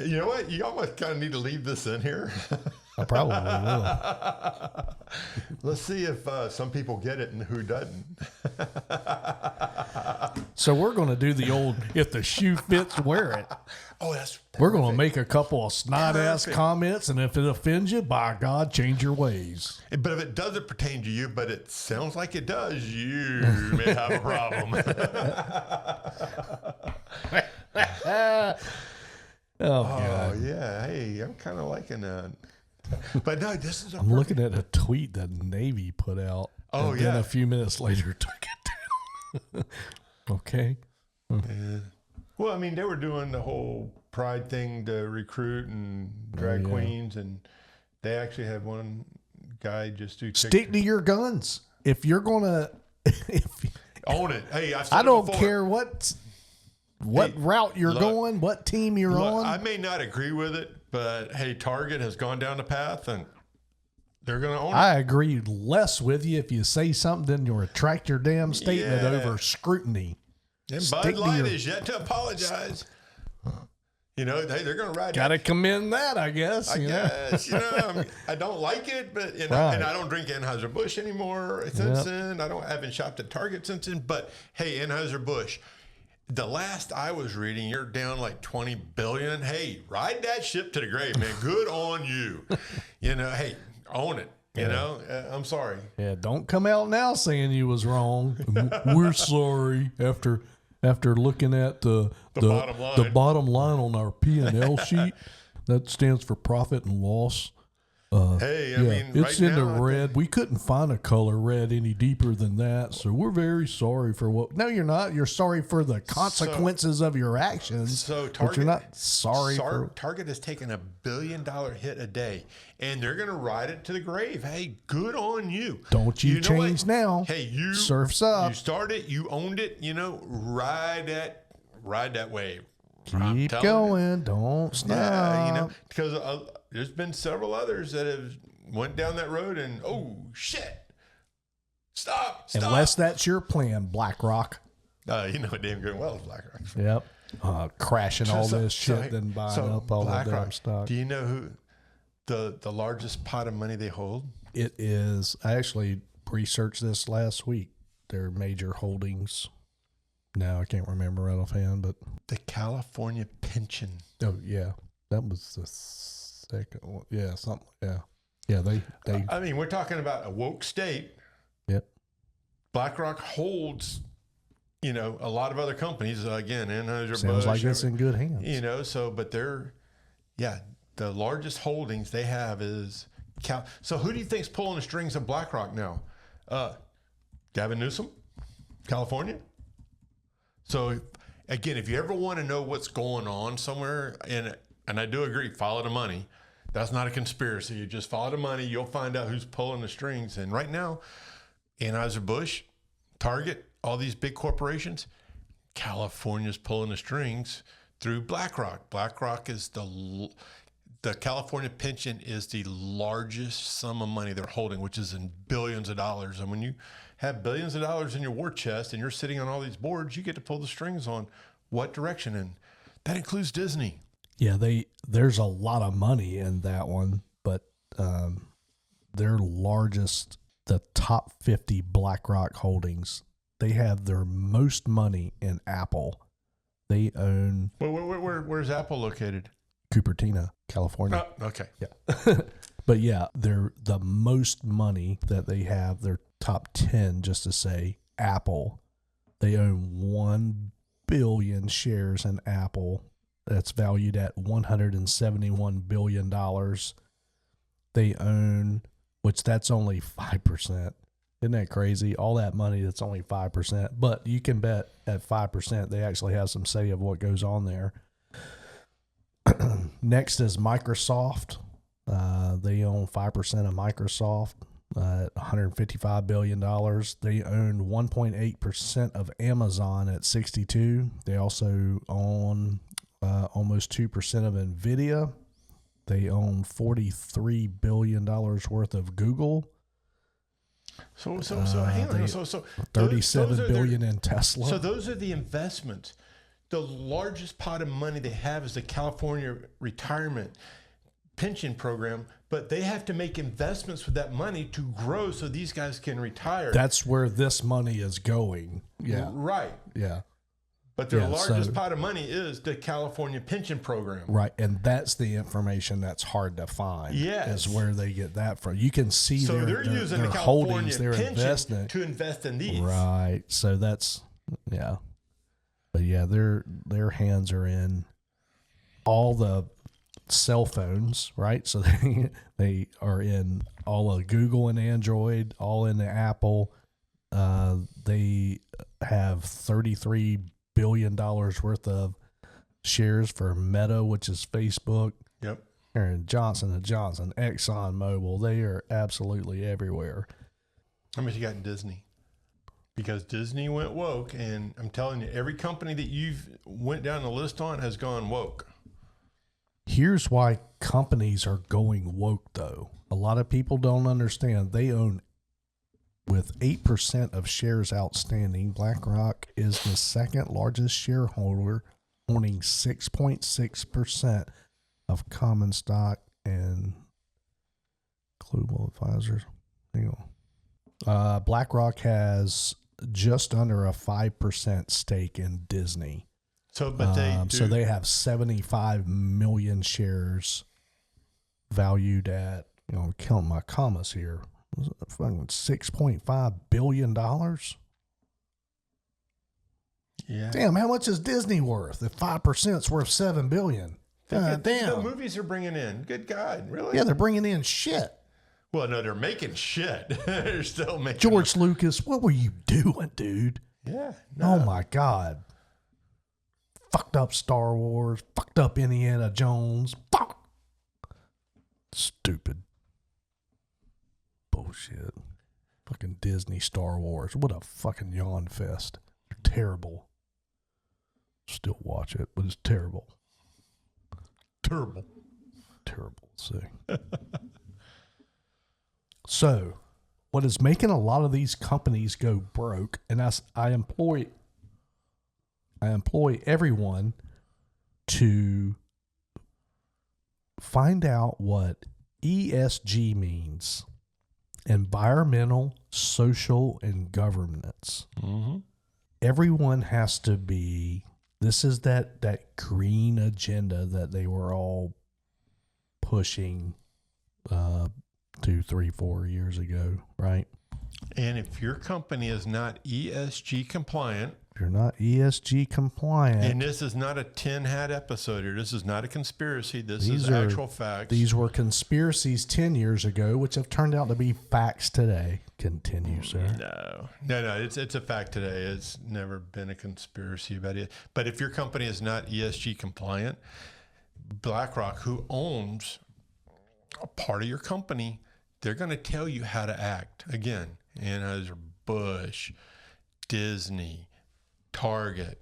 You know what? You almost kind of need to leave this in here. I probably will. Let's see if some people get it and who doesn't. So we're going to do the old, if the shoe fits, wear it. Oh, that's We're going to make a couple of snot-ass comments, and if it offends you, by God, change your ways. But if it doesn't pertain to you, but it sounds like it does, you may have a problem. Oh, God. Yeah. Hey, I'm kind of liking that. But no, this is I'm looking at a tweet that Navy put out. Oh, and yeah. then a few minutes later took it down. Okay. Yeah. Well, I mean, they were doing the whole pride thing to recruit and drag queens, and they actually had one guy just do stick to your guns. If you're gonna, own it. Hey, I don't care what route you're going, what team you're on. I may not agree with it, but hey, Target has gone down the path, and they're going to own it. I agree less with you if you say something, then you retract your damn statement over scrutiny. And Bud Light is yet to apologize. Hey, they're going to ride. Got to commend that, I guess. I guess, I don't like it, but and I don't drink Anheuser-Busch anymore since then. I haven't shopped at Target since then. But hey, Anheuser-Busch, the last I was reading, you're down like 20 billion. Hey, ride that ship to the grave, man. Good on you. Hey, own it. I'm sorry. Yeah, don't come out now saying you was wrong. We're sorry after looking at the bottom line on our P&L sheet. That stands for profit and loss. I mean, it's right in the now, red. We couldn't find a color red any deeper than that, so we're very sorry for what. No, you're not. You're sorry for the consequences of your actions. So Target, but you're not sorry for. Target has taken $1 billion hit a day, and they're going to ride it to the grave. Hey, good on you. Don't you change now? Hey, you surfs up. You started. You owned it. Ride that wave. Keep going. Don't stop. Yeah, because there's been several others that have went down that road and shit, stop. Unless that's your plan, BlackRock. Damn good well it's BlackRock. Yep. Crashing all this shit, then buying up all the damn stock. Do you know who the largest pot of money they hold? It is. I actually researched this last week. Their major holdings. Now I can't remember right offhand, but the California pension. Oh yeah, that was the second one. Yeah, something. Yeah. They. I mean, we're talking about a woke state. Yep. BlackRock holds, a lot of other companies. Again, Anheuser-Busch. Sounds like it's in good hands. but they're, the largest holdings they have is So who do you think's pulling the strings of BlackRock now? Gavin Newsom, California. So again, if you ever want to know what's going on somewhere, and I do agree, follow the money. That's not a conspiracy. You just follow the money. You'll find out who's pulling the strings. And right now, Anheuser-Busch, Target, all these big corporations, California's pulling the strings through BlackRock. BlackRock is the California pension is the largest sum of money they're holding, which is in billions of dollars. And when you have billions of dollars in your war chest and you're sitting on all these boards, you get to pull the strings on what direction. And that includes Disney. Yeah, there's a lot of money in that one, but their largest, the top 50 BlackRock holdings, they have their most money in Apple. They own Where's Apple located? Cupertino, California. Oh, okay. Yeah. But yeah, they're the most money that they have, their top 10, just to say, Apple. They own 1 billion shares in Apple. That's valued at $171 billion. They own, which that's only 5%. Isn't that crazy? All that money, that's only 5%. But you can bet at 5%, they actually have some say of what goes on there. Next is Microsoft. They own 5% of Microsoft at $155 billion. They own 1.8% of Amazon at $62. They also own almost 2% of NVIDIA. They own $43 billion worth of Google. So hang on. So $37 billion in Tesla. So those are the investments. The largest pot of money they have is the California retirement pension program, but they have to make investments with that money to grow so these guys can retire. That's where this money is going. Yeah. Right. Yeah. But their largest pot of money is the California pension program. Right. And that's the information that's hard to find. Yes. Is where they get that from. You can see so they're using the California holdings, they're investing to invest in these. Right. So that's, yeah. But yeah, their hands are in all the cell phones, right? So they are in all of Google and Android, all in the Apple. They have $33 billion worth of shares for Meta, which is Facebook. Yep. And Johnson & Johnson, Exxon Mobil, they are absolutely everywhere. How much you got in Disney? Because Disney went woke, and I'm telling you, every company that you've went down the list on has gone woke. Here's why companies are going woke, though. A lot of people don't understand. They own, with 8% of shares outstanding, BlackRock is the second largest shareholder, owning 6.6% of common stock and Global Advisors. Hang on. BlackRock has just under a 5% stake in Disney. So, but so they have 75 million shares valued at, count my commas here, $6.5 billion. Yeah. Damn, how much is Disney worth? If 5% is worth $7 billion. Damn. Damn. The movies are bringing in. Good God, really? Yeah, they're bringing in shit. Well, no, they're making shit. They're still making. George Lucas, what were you doing, dude? Yeah. No. Oh my God. Fucked up Star Wars. Fucked up Indiana Jones. Fuck. Stupid. Bullshit. Fucking Disney Star Wars. What a fucking yawn fest. They're terrible. Still watch it, but it's terrible. Terrible. Terrible. So, what is making a lot of these companies go broke, and I employ everyone to find out what ESG means: environmental, social, and governance. Mm-hmm. Everyone has to be. This is that green agenda that they were all pushing 2, 3, 4 years ago, right? And if your company is not ESG compliant, If you're not ESG compliant, and this is not a tin hat episode here, this is not a conspiracy, this is actual facts. These were conspiracies 10 years ago, which have turned out to be facts today. Continue, sir. No, it's a fact today. It's never been a conspiracy about it. But if your company is not ESG compliant, BlackRock, who owns a part of your company, they're going to tell you how to act. Again, Anheuser-Busch, Disney, Target,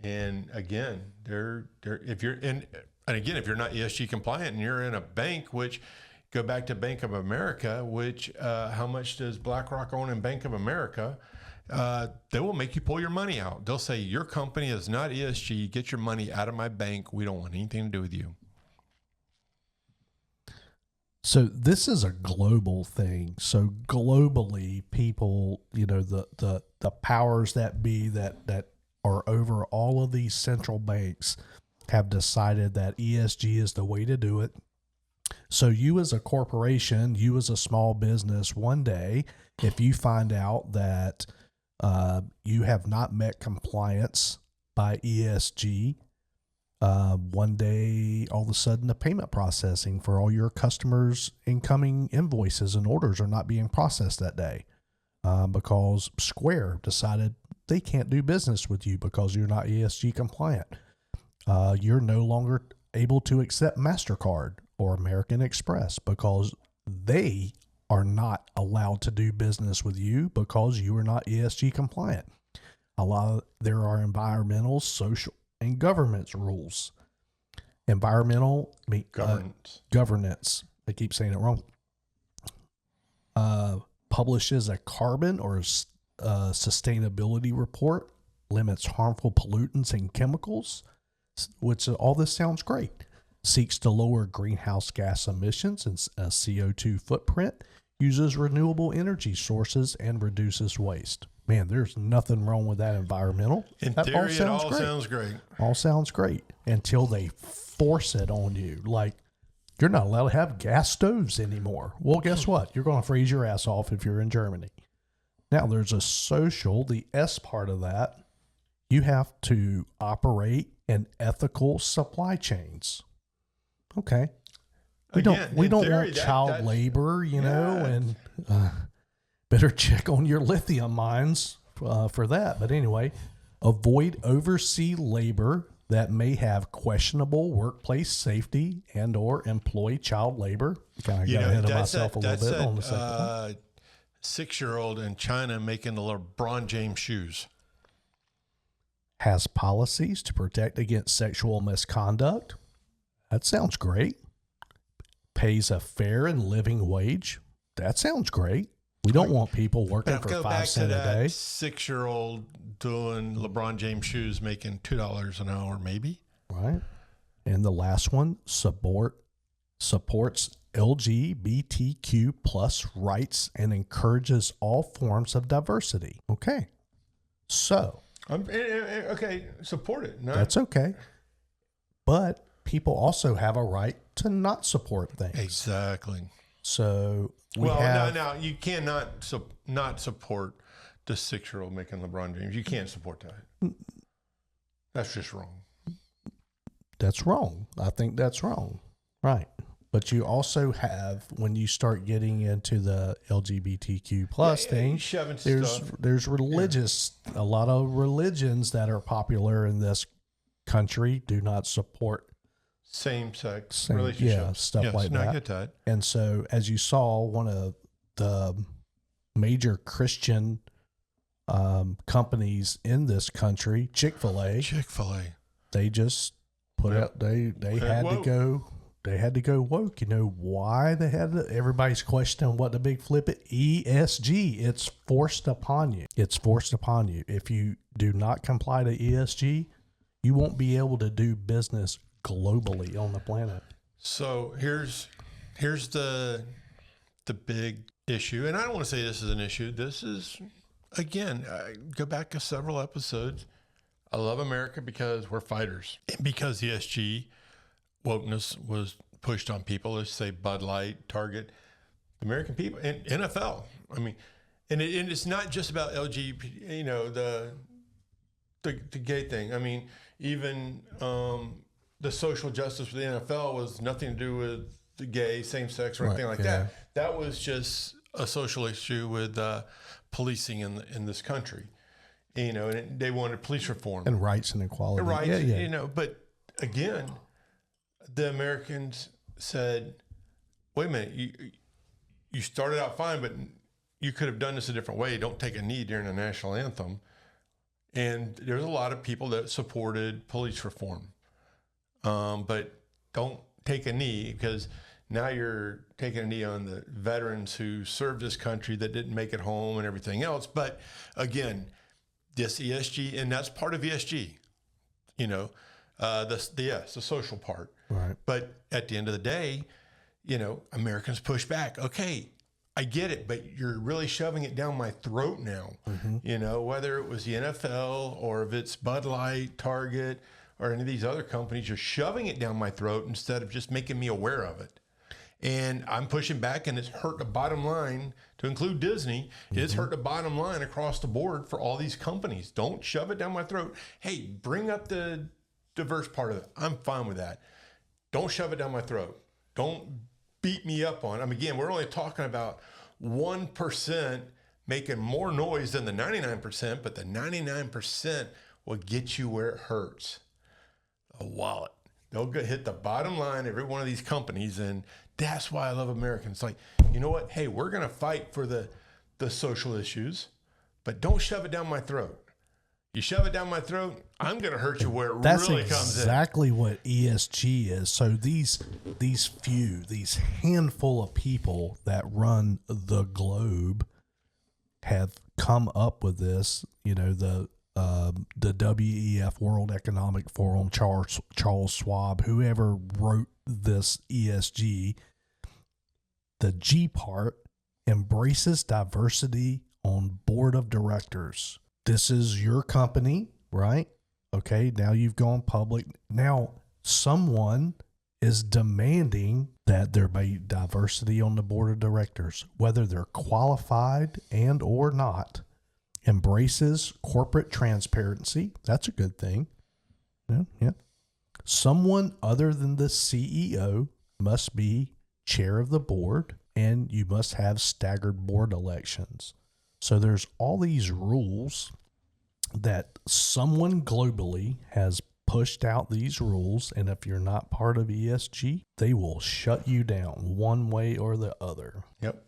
and again, they're if you're in And again, if you're not ESG compliant and you're in a bank, which go back to Bank of America, which how much does BlackRock own in Bank of America? They will make you pull your money out. They'll say, your company is not ESG. Get your money out of my bank. We don't want anything to do with you. So this is a global thing. So globally, people, the powers that be that are over all of these central banks have decided that ESG is the way to do it. So you as a corporation, you as a small business, one day, if you find out that you have not met compliance by ESG, one day, all of a sudden, the payment processing for all your customers' incoming invoices and orders are not being processed that day because Square decided they can't do business with you because you're not ESG compliant. You're no longer able to accept MasterCard or American Express because they are not allowed to do business with you because you are not ESG compliant. There are environmental, social, and governance rules. Environmental governance. I keep saying it wrong. Publishes a carbon or sustainability report, limits harmful pollutants and chemicals, which all this sounds great. Seeks to lower greenhouse gas emissions and CO2 footprint, uses renewable energy sources, and reduces waste. Man, there's nothing wrong with that environmental. In theory, it all sounds great. All sounds great until they force it on you. Like, you're not allowed to have gas stoves anymore. Well, guess what? You're going to freeze your ass off if you're in Germany. Now, there's a social, the S part of that. You have to operate in ethical supply chains. Okay. We don't want child labor, and better check on your lithium mines for that. But anyway, avoid overseas labor that may have questionable workplace safety and or employ child labor. Kind of got ahead of myself a little bit on the second one. 6-year-old in China making the LeBron James shoes. Has policies to protect against sexual misconduct. That sounds great. Pays a fair and living wage. That sounds great. We don't want people working for 5 cents a day. 6-year-old doing LeBron James shoes making $2 an hour, maybe. Right. And the last one, supports LGBTQ plus rights and encourages all forms of diversity. Okay. So. Okay, support it. That's okay. But people also have a right to not support things. Exactly. So now you cannot not support the 6-year-old making LeBron James. You can't support that. That's just wrong. That's wrong. I think that's wrong. Right. But you also have, when you start getting into the LGBTQ plus thing, there's religious, a lot of religions that are popular in this country do not support same-sex relationships. Stuff like that. I get that. And so, as you saw, one of the major Christian companies in this country, Chick-fil-A, they just put out, they had to go woke. You know why they had to? Everybody's questioning what the big flip it. ESG. It's forced upon you. It's forced upon you. If you do not comply to ESG, you won't be able to do business globally on the planet. So here's the big issue, and I don't want to say this is an issue. This is, again, I go back to several episodes. I love America because we're fighters, and because ESG wokeness was pushed on people. Let's say Bud Light, Target, American people, and NFL. I mean, and it's not just about LGBT. The gay thing. I mean, even the social justice with the NFL was nothing to do with the gay, same sex, or anything like that. That was just a social issue with policing in this country. And they wanted police reform and rights and equality. But again, the Americans said, "Wait a minute, you started out fine, but you could have done this a different way. Don't take a knee during the national anthem." And there's a lot of people that supported police reform. But don't take a knee, because now you're taking a knee on the veterans who served this country that didn't make it home and everything else. But again, this ESG, and that's part of ESG, the social part. Right. But at the end of the day, Americans push back. Okay, I get it, but you're really shoving it down my throat now. Whether it was the NFL or if it's Bud Light, Target, or any of these other companies, you're shoving it down my throat instead of just making me aware of it. And I'm pushing back, and it's hurt the bottom line, to include Disney. It's hurt the bottom line across the board for all these companies. Don't shove it down my throat. Hey, bring up the diverse part of it. I'm fine with that. Don't shove it down my throat. Don't beat me up on it. Again, we're only talking about 1% making more noise than the 99%, but the 99% will get you where it hurts. A wallet. They'll hit the bottom line, every one of these companies, and that's why I love Americans. Like, you know what? Hey, we're going to fight for the social issues, but don't shove it down my throat. You shove it down my throat, I'm going to hurt you where it really comes in. That's exactly what ESG is. So these handful of people that run the globe have come up with this. The WEF, World Economic Forum, Charles Schwab, whoever wrote this ESG, the G part embraces diversity on board of directors. This is your company, right? Okay, now you've gone public. Now someone is demanding that there be diversity on the board of directors, whether they're qualified and or not. Embraces corporate transparency. That's a good thing. Yeah. Someone other than the CEO must be chair of the board, and you must have staggered board elections. So there's all these rules that someone globally has pushed out these rules, and if you're not part of ESG, they will shut you down one way or the other. Yep.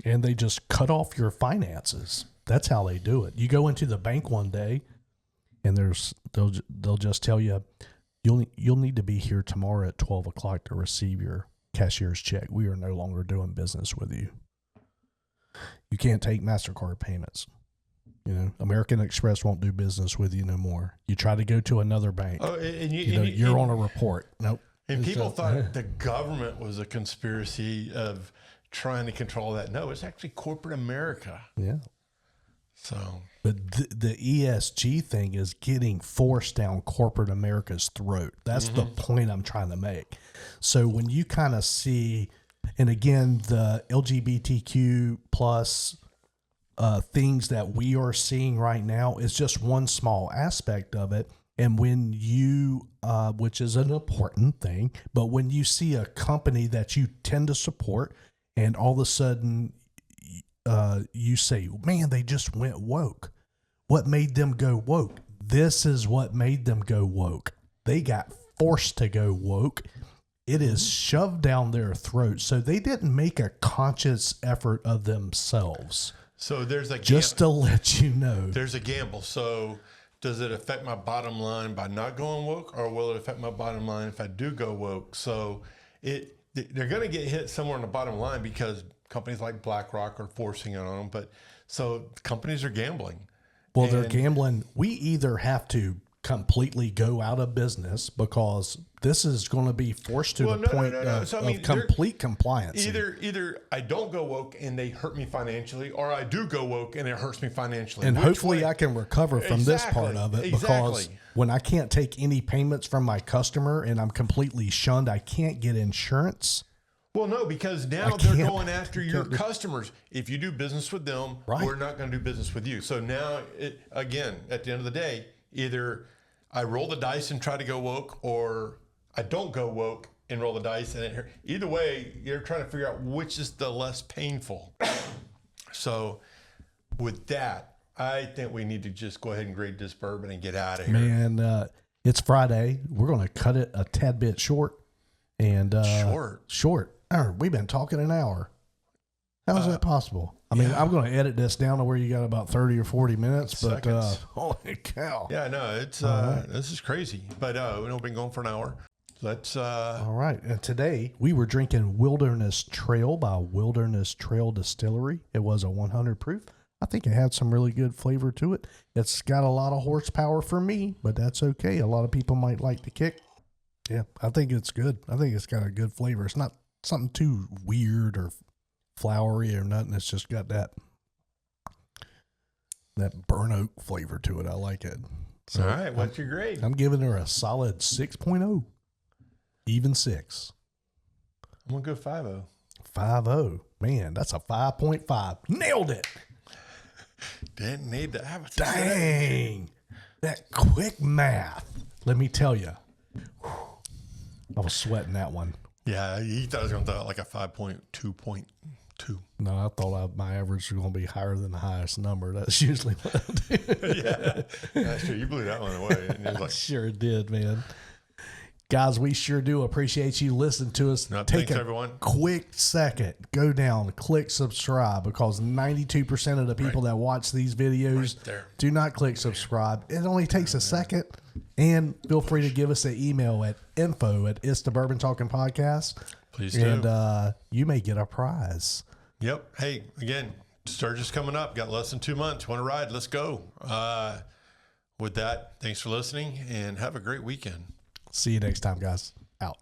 And they just cut off your finances. That's how they do it. You go into the bank one day, and they'll just tell you, you'll need to be here tomorrow at 12 o'clock to receive your cashier's check. We are no longer doing business with you. You can't take MasterCard payments. American Express won't do business with you no more. You try to go to another bank. Oh, and you're on a report. Nope. And people thought the government was a conspiracy of trying to control that. No, it's actually corporate America. Yeah. So, but the ESG thing is getting forced down corporate America's throat. That's the point I'm trying to make. So when you kind of see, and again, the LGBTQ plus things that we are seeing right now is just one small aspect of it. And when you, which is an important thing, but when you see a company that you tend to support, and all of a sudden you say, man, they just went woke. What made them go woke? This is what made them go woke. They got forced to go woke. It is shoved down their throat. So they didn't make a conscious effort of themselves. So there's a just to let you know. There's a gamble. So does it affect my bottom line by not going woke, or will it affect my bottom line if I do go woke? So they're going to get hit somewhere on the bottom line because companies like BlackRock are forcing it on them. But so companies are gambling. Well, they're gambling. We either have to completely go out of business because this is going to be forced to the point of complete compliance. Either I don't go woke and they hurt me financially, or I do go woke and it hurts me financially. And hopefully I can recover from this part of it, because when I can't take any payments from my customer and I'm completely shunned, I can't get insurance. Well, no, because now they're going after your customers. If you do business with them, we're not going to do business with you. So now, again, at the end of the day, either I roll the dice and try to go woke, or I don't go woke and roll the dice. And either way, you're trying to figure out which is the less painful. So with that, I think we need to just go ahead and grade this bourbon and get out of here. Man, it's Friday. We're going to cut it a tad bit short. And short. We've been talking an hour. How is that possible? I mean, I'm going to edit this down to where you got about 30 or 40 minutes, but holy cow. Yeah, no, it's this is crazy. But we've been going for an hour. let's. All right. And today we were drinking Wilderness Trail by Wilderness Trail Distillery. It was a 100 proof. I think it had some really good flavor to it. It's got a lot of horsepower for me, but that's okay. A lot of people might like the kick. Yeah, I think it's good. I think it's got a good flavor. It's not something too weird or flowery or nothing. It's just got that burnt oak flavor to it. I like it. So all right. What's your grade? I'm giving her a solid 6.0. Even 6. I'm going to go 5.0. 5.0. Man, that's a 5.5. Nailed it. Didn't need to have it. Dang. That quick math. Let me tell you. I was sweating that one. Yeah, you thought I was going to throw out like a 5.2.2. No, I thought my average was going to be higher than the highest number. That's usually what I do. Yeah, that's true. You blew that one away. And it was I like, sure did, man. Guys, we sure do appreciate you listening to us. Thanks, everyone. Quick second. Go down, click subscribe, because 92% of the people that watch these videos do not click subscribe. It only takes a second. And feel free to give us an email at info@itsthebourbontalkingpodcast. Please do. And you may get a prize. Yep. Hey, again, Sturgis coming up. Got less than 2 months. Want to ride? Let's go. With that, thanks for listening and have a great weekend. See you next time, guys. Out.